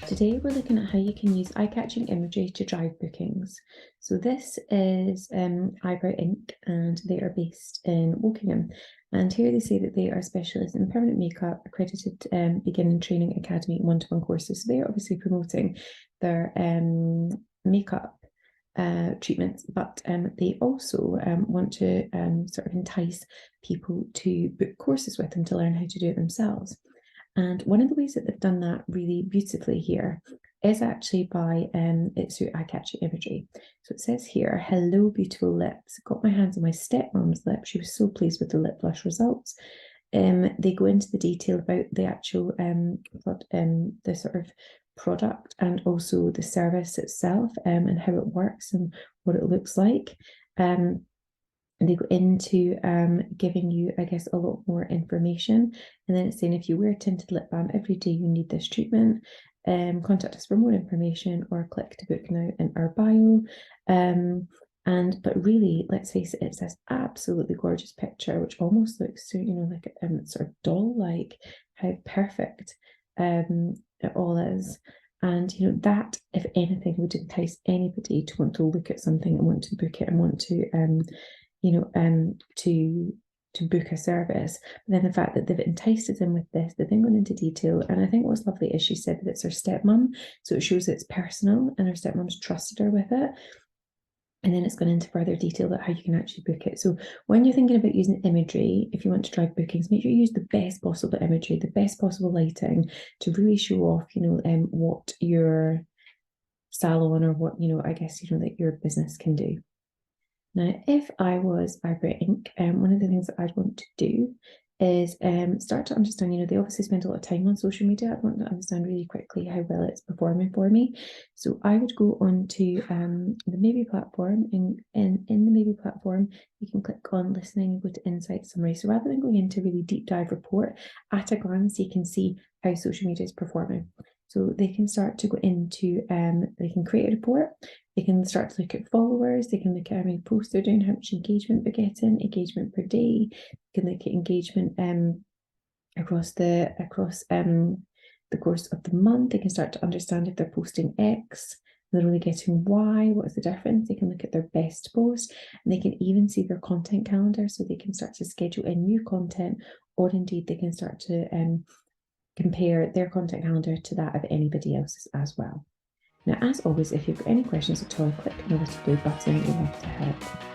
Today we're looking at how you can use eye-catching imagery to drive bookings. So this is Eyebrow Inc. and they are based in Wokingham. And here they say that they are specialists in permanent makeup, accredited beginning training academy one-to-one courses. So they are obviously promoting their makeup treatments, but they also want to sort of entice people to book courses with them to learn how to do it themselves. And one of the ways that they've done that really beautifully here is actually by it's through eye-catching imagery. So it says here, "Hello, beautiful lips. Got my hands on my stepmom's lip. She was so pleased with the lip blush results." They go into the detail about the actual the sort of product and also the service itself and how it works and what it looks like. And they go into giving you, I guess, a lot more information. And then it's saying if you wear tinted lip balm every day, you need this treatment. Contact us for more information or click to book now in our bio. But really, let's face it, it's this absolutely gorgeous picture, which almost looks, like sort of doll-like, how perfect it all is. And that, if anything, would entice anybody to want to look at something and want to book it and want to to book a service. But then the fact that they've enticed them with this, they've then gone into detail. And I think what's lovely is she said that it's her stepmom, so it shows that it's personal and her stepmom's trusted her with it. And then it's gone into further detail about how you can actually book it. So when you're thinking about using imagery, if you want to drive bookings, make sure you use the best possible imagery, the best possible lighting to really show off, what your salon or what, I guess, that your business can do. Now, if I was Eyebrow Inc., one of the things that I'd want to do is start to understand, they obviously spend a lot of time on social media. I want to understand really quickly how well it's performing for me. So I would go on to the Maybe platform. In the Maybe platform, you can click on listening and go to insight summary. So rather than going into a really deep dive report, at a glance, you can see how social media is performing. So they can start to go into, they can create a report, they can start to look at followers, they can look at how many posts they're doing, how much engagement they're getting, engagement per day, they can look at engagement across the course of the month. They can start to understand if they're posting X, they're only getting Y, what is the difference? They can look at their best post, and they can even see their content calendar, so they can start to schedule in new content, or indeed they can start to compare their content calendar to that of anybody else's as well. Now, as always, if you've got any questions at all, click on the little blue button. We'd love to help.